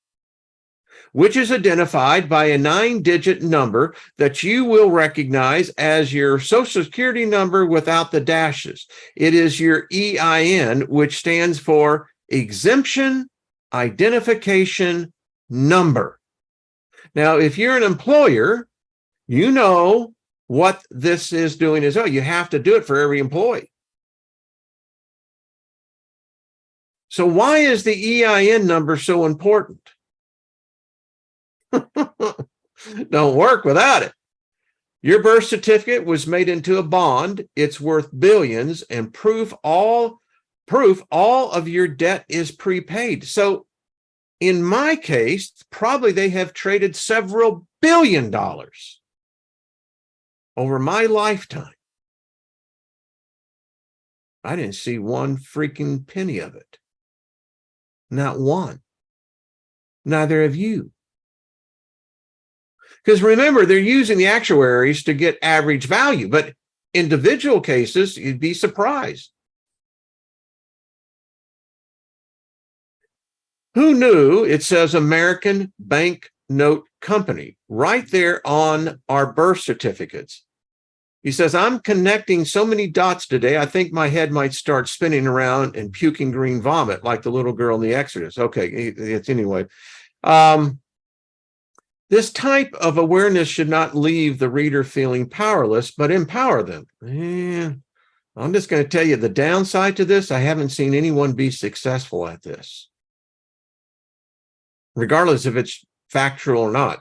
which is identified by a 9-digit number that you will recognize as your Social Security number without the dashes. It is your EIN, which stands for Exemption Identification Number. Now, if you're an employer, you know what this is doing as well. You have to do it for every employee. So why is the EIN number so important? Don't work without it. Your birth certificate was made into a bond. It's worth billions, and proof all of your debt is prepaid. So in my case, probably they have traded several $billion over my lifetime. I didn't see one freaking penny of it. Not one. Neither have you. Because remember, they're using the actuaries to get average value, but individual cases, you'd be surprised. Who knew? It says American Bank Note Company right there on our birth certificates. He says, I'm connecting so many dots today, I think my head might start spinning around and puking green vomit like the little girl in the Exodus. Okay, it's anyway. This type of awareness should not leave the reader feeling powerless, but empower them. I'm just going to tell you the downside to this. I haven't seen anyone be successful at this, regardless if it's factual or not.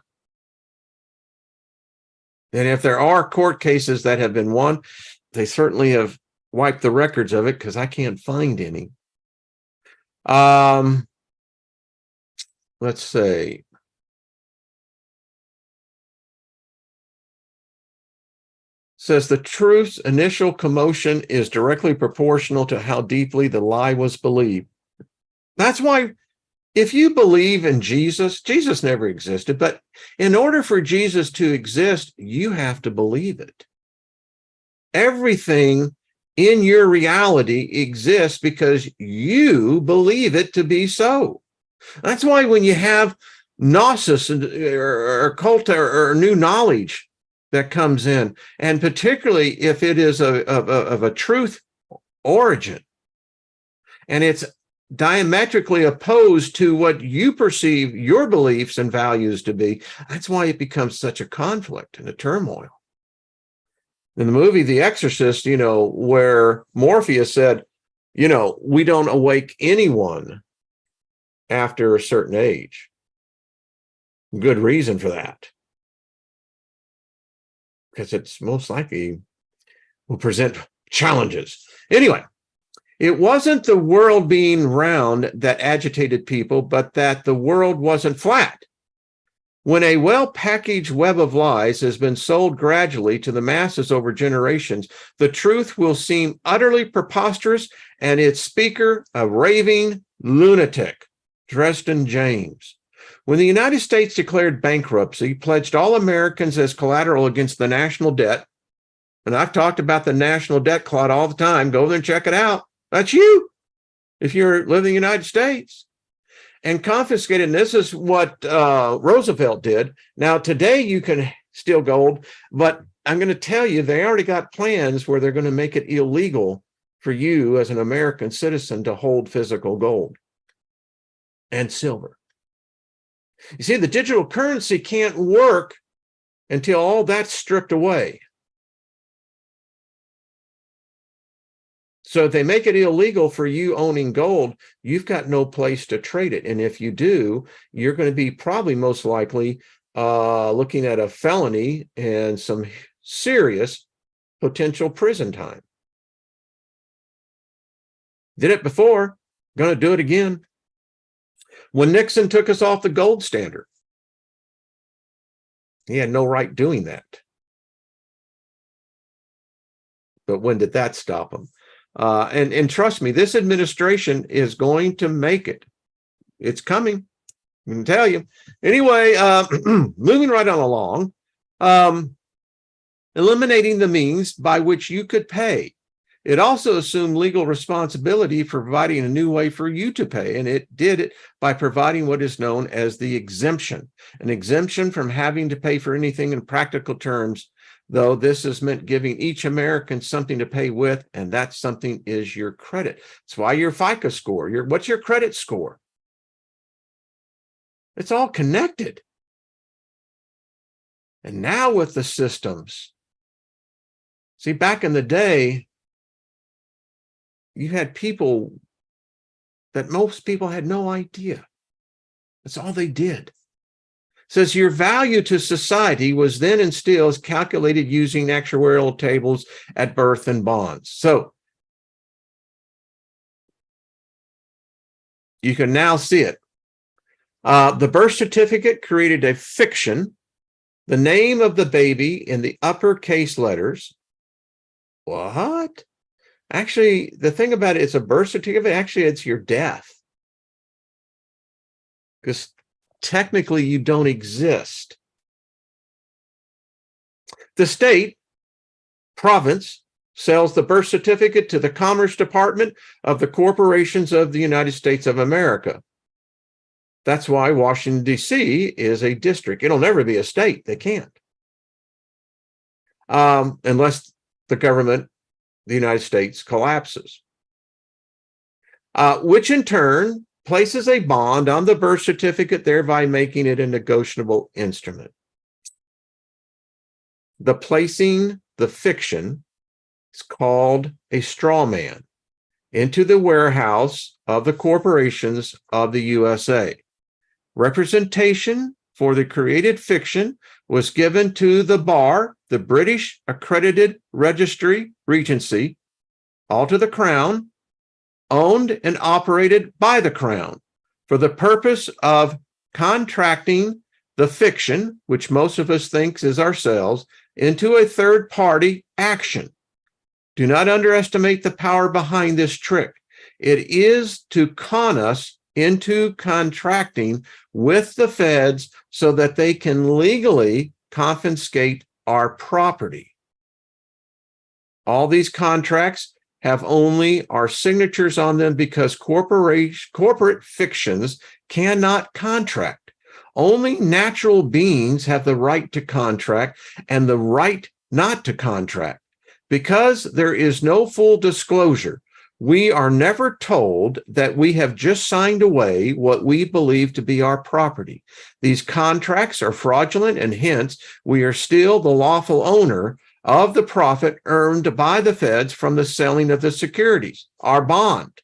And if there are court cases that have been won, they certainly have wiped the records of it because I can't find any. Let's see. Says the truth's initial commotion is directly proportional to how deeply the lie was believed. That's why if you believe in Jesus, Jesus never existed, but in order for Jesus to exist, you have to believe it. Everything in your reality exists because you believe it to be so. That's why when you have Gnosis or occult or new knowledge that comes in, and particularly if it is of a truth origin, and it's diametrically opposed to what you perceive your beliefs and values to be, that's why it becomes such a conflict and a turmoil. In the movie The Exorcist, where Morpheus said, we don't awake anyone after a certain age. Good reason for that, because it's most likely will present challenges. Anyway, it wasn't the world being round that agitated people, but that the world wasn't flat. When a well-packaged web of lies has been sold gradually to the masses over generations, the truth will seem utterly preposterous and its speaker a raving lunatic. Dresden James. When the United States declared bankruptcy, pledged all Americans as collateral against the national debt, and I've talked about the national debt cloud all the time. Go there and check it out. That's you, if you're living in the United States. and confiscated. And this is what Roosevelt did. Now, today you can steal gold, but I'm going to tell you, they already got plans where they're going to make it illegal for you as an American citizen to hold physical gold and silver. You see, the digital currency can't work until all that's stripped away. So if they make it illegal for you owning gold, you've got no place to trade it. And if you do, you're going to be probably most likely looking at a felony and some serious potential prison time. Did it before, going to do it again. When Nixon took us off the gold standard, he had no right doing that. But when did that stop him? And trust me, this administration is going to make it. It's coming. I can tell you. Anyway, moving right on along, eliminating the means by which you could pay. It also assumed legal responsibility for providing a new way for you to pay, and it did it by providing what is known as the exemption, an exemption from having to pay for anything in practical terms, though this has meant giving each American something to pay with, and that something is your credit. That's why your FICO score, what's your credit score? It's all connected. And now with the systems, see, back in the day, you had people that most people had no idea. That's all they did. It says your value to society was then and still is calculated using actuarial tables at birth and bonds. So you can now see it. The birth certificate created a fiction, the name of the baby in the uppercase letters. What? Actually, the thing about it, it's a birth certificate. Actually, it's your death. Because technically, you don't exist. The state, province, sells the birth certificate to the Commerce Department of the corporations of the United States of America. That's why Washington, D.C. is a district. It'll never be a state. They can't. Unless the government, the United States, collapses, which in turn places a bond on the birth certificate, thereby making it a negotiable instrument. The placing the fiction is called a straw man into the warehouse of the corporations of the USA. Representation for the created fiction was given to the bar, the British Accredited Registry Regency, all to the Crown, owned and operated by the Crown, for the purpose of contracting the fiction, which most of us think is ourselves, into a third-party action. Do not underestimate the power behind this trick. It is to con us into contracting with the feds so that they can legally confiscate our property. All these contracts have only our signatures on them because corporate fictions cannot contract. Only natural beings have the right to contract and the right not to contract. Because there is no full disclosure, we are never told that we have just signed away what we believe to be our property. These contracts are fraudulent, and hence we are still the lawful owner of the profit earned by the feds from the selling of the securities, our bond.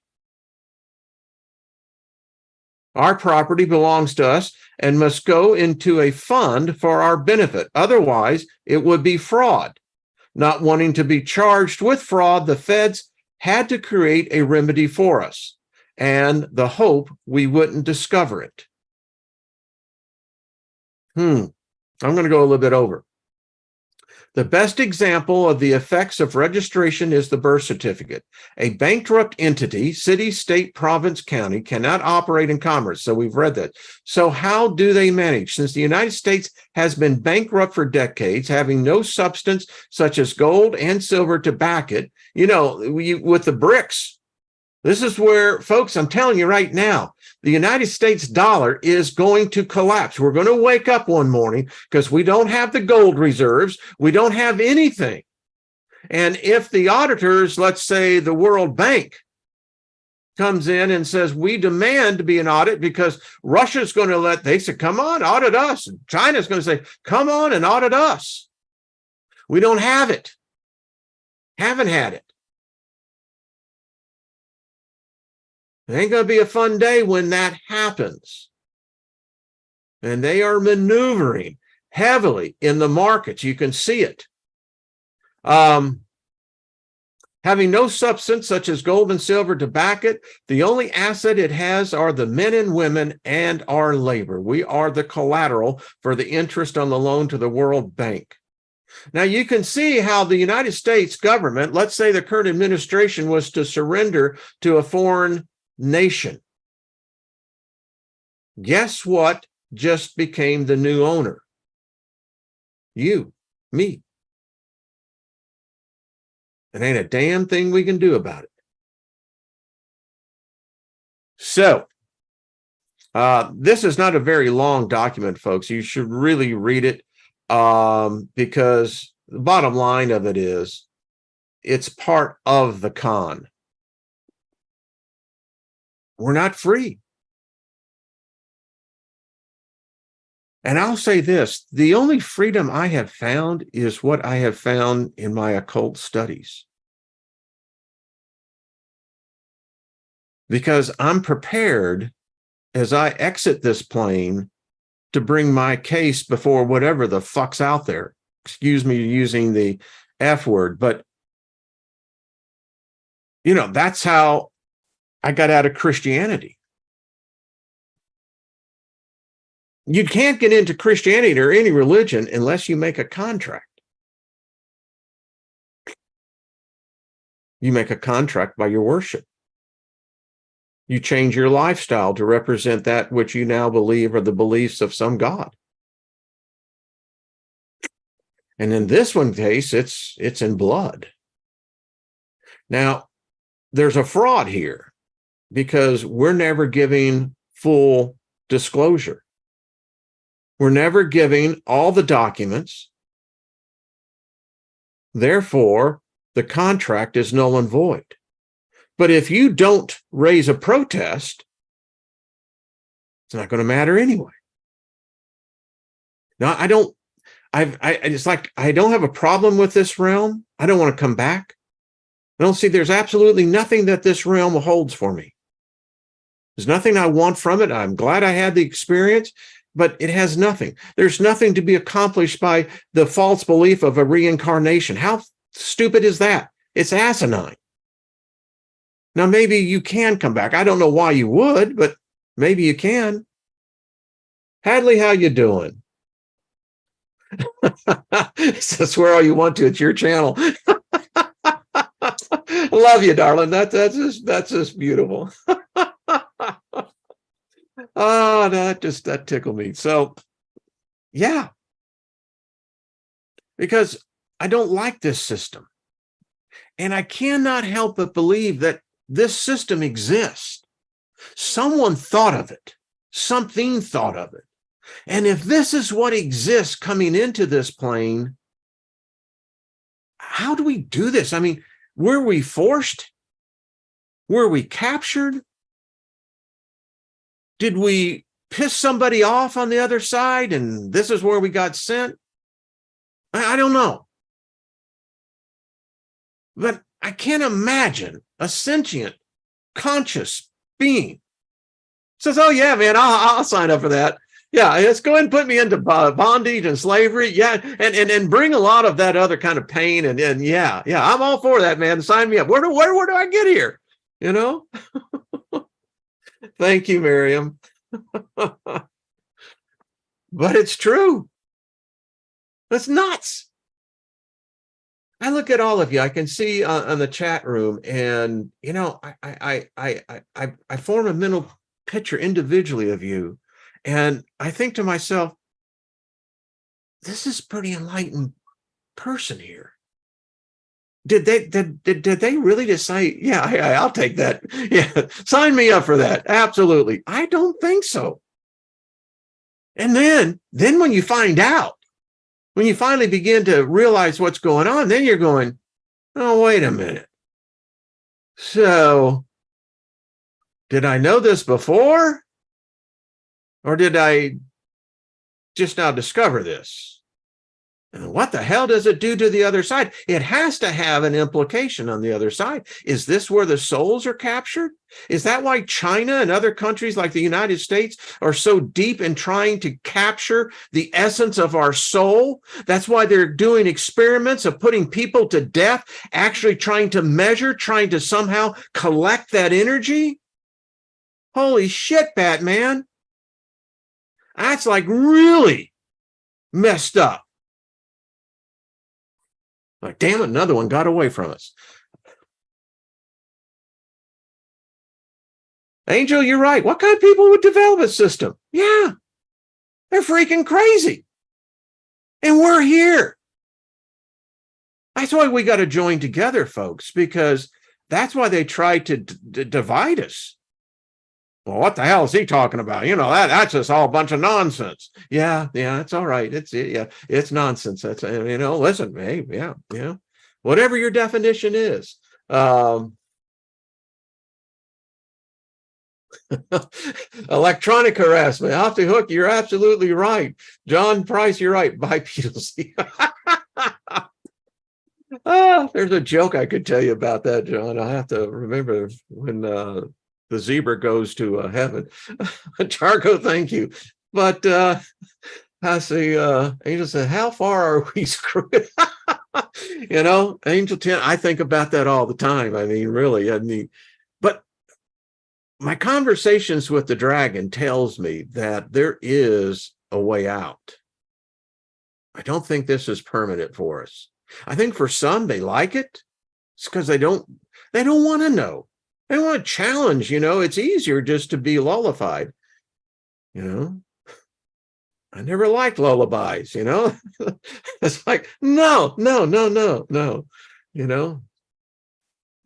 Our property belongs to us and must go into a fund for our benefit. Otherwise, it would be fraud. Not wanting to be charged with fraud, the feds had to create a remedy for us, and the hope we wouldn't discover it. I'm going to go a little bit over. The best example of the effects of registration is the birth certificate. A bankrupt entity, city, state, province, county, cannot operate in commerce. So we've read that. So how do they manage? Since the United States has been bankrupt for decades, having no substance such as gold and silver to back it, with the bricks, This is where, folks, I'm telling you right now, the United States dollar is going to collapse. We're going to wake up one morning because we don't have the gold reserves. We don't have anything. And if the auditors, let's say the World Bank, comes in and says, we demand to be an audit because Russia's going to they said, come on, audit us. And China's going to say, come on and audit us. We don't have it. Haven't had it. It ain't going to be a fun day when that happens. And they are maneuvering heavily in the markets. You can see it. Having no substance such as gold and silver to back it, the only asset it has are the men and women and our labor. We are the collateral for the interest on the loan to the World Bank. Now, you can see how the United States government, let's say the current administration was to surrender to a foreign nation. Guess what just became the new owner? You, me. It ain't a damn thing we can do about it. So, this is not a very long document, folks. You should really read it because the bottom line of it is it's part of the con. We're not free. And I'll say this, the only freedom I have found is what I have found in my occult studies. Because I'm prepared as I exit this plane to bring my case before whatever the fuck's out there. Excuse me using the F word, but you know, that's how I got out of Christianity. You can't get into Christianity or any religion unless you make a contract. You make a contract by your worship. You change your lifestyle to represent that which you now believe are the beliefs of some God. And in this one case, it's in blood. Now, there's a fraud here because we're never giving full disclosure. We're never giving all the documents. Therefore, the contract is null and void. But if you don't raise a protest, it's not going to matter anyway. Now, I don't have a problem with this realm. I don't want to come back. I don't see there's absolutely nothing that this realm holds for me. There's nothing I want from it. I'm glad I had the experience, but it has nothing. There's nothing to be accomplished by the false belief of a reincarnation. How stupid is that? It's asinine. Now, maybe you can come back. I don't know why you would, but maybe you can. Hadley, how you doing? So swear all you want to. It's your channel. Love you, darling. That's just beautiful. Oh, that tickled me. So, yeah, because I don't like this system, and I cannot help but believe that this system exists. Someone thought of it. Something thought of it. And if this is what exists coming into this plane, how do we do this? I mean, were we forced? Were we captured? Did we piss somebody off on the other side and this is where we got sent? I don't know. But I can't imagine a sentient, conscious being says, oh, yeah, man, I'll sign up for that. Yeah, let's go ahead and put me into bondage and slavery. Yeah, and bring a lot of that other kind of pain. And yeah, I'm all for that, man. Sign me up. Where do I get here? You know? Thank you, Miriam. But it's true. That's nuts. I look at all of you. I can see on the chat room, and you know, I form a mental picture individually of you, and I think to myself, this is a pretty enlightened person here. did they really just say, yeah, I'll take that. Yeah, sign me up for that. Absolutely. I don't think so. And then when you find out, when you finally begin to realize what's going on, then you're going, oh, wait a minute. So did I know this before? Or did I just now discover this? And what the hell does it do to the other side? It has to have an implication on the other side. Is this where the souls are captured? Is that why China and other countries like the United States are so deep in trying to capture the essence of our soul? That's why they're doing experiments of putting people to death, actually trying to measure, trying to somehow collect that energy. Holy shit, Batman. That's like really messed up. Like, damn it, another one got away from us. Angel, you're right. What kind of people would develop a system? Yeah, they're freaking crazy. And we're here. That's why we got to join together, folks, because that's why they try to divide us. Well, what the hell is he talking about? You know, that's just all a bunch of nonsense. Yeah, it's all right. It's nonsense. That's, listen, hey, yeah. Whatever your definition is. Electronic harassment, off the hook. You're absolutely right. John Price, you're right. Bipedals. There's a joke I could tell you about that, John. I have to remember when the zebra goes to heaven. Charco, thank you. But I see, Angel said, how far are we screwed? Angel 10, I think about that all the time. I mean, really, but my conversations with the dragon tells me that there is a way out. I don't think this is permanent for us. I think for some, they like it. It's because they don't want to know. They want to challenge, it's easier just to be lullified. I never liked lullabies, It's like, no.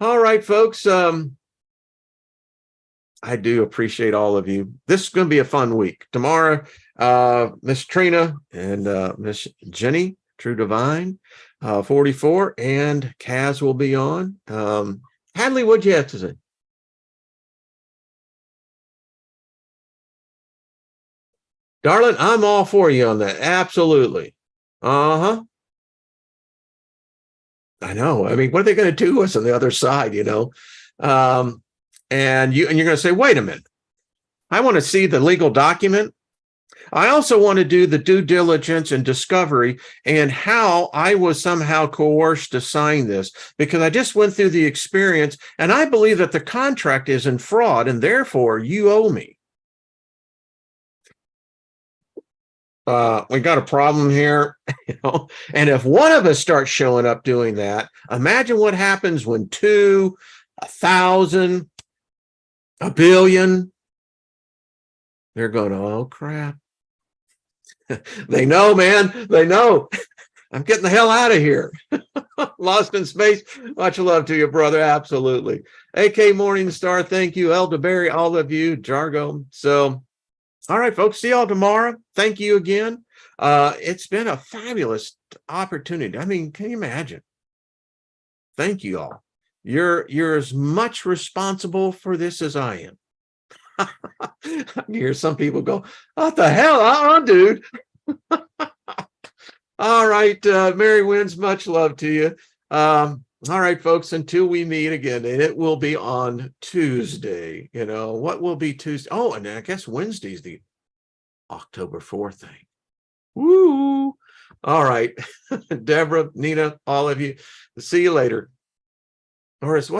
All right, folks. I do appreciate all of you. This is going to be a fun week. Tomorrow, Miss Trina and Miss Jenny, True Divine, 44, and Caz will be on. Hadley, what'd you have to say? Darling, I'm all for you on that. Absolutely. Uh-huh. I know. I mean, what are they going to do to us on the other side, and you're going to say, wait a minute. I want to see the legal document. I also want to do the due diligence and discovery and how I was somehow coerced to sign this, because I just went through the experience and I believe that the contract is in fraud and therefore you owe me. We got a problem here, and if one of us starts showing up doing that, imagine what happens when 2, 1,000, a billion, they're going, oh crap. They know, man. They know. I'm getting the hell out of here. Lost in space. Much love to you, brother. Absolutely. AK Morningstar, thank you. Elderberry, all of you. Jargo. So, all right, folks. See y'all tomorrow. Thank you again. It's been a fabulous opportunity. I mean, can you imagine? Thank you all. You're as much responsible for this as I am. I hear some people go, what the hell, dude? All right, Mary Wins, much love to you. All right, folks, until we meet again, and it will be on Tuesday. What will be Tuesday? Oh, and I guess Wednesday's the October 4th thing. Woo! All right, Deborah, Nina, all of you. See you later. Or as what?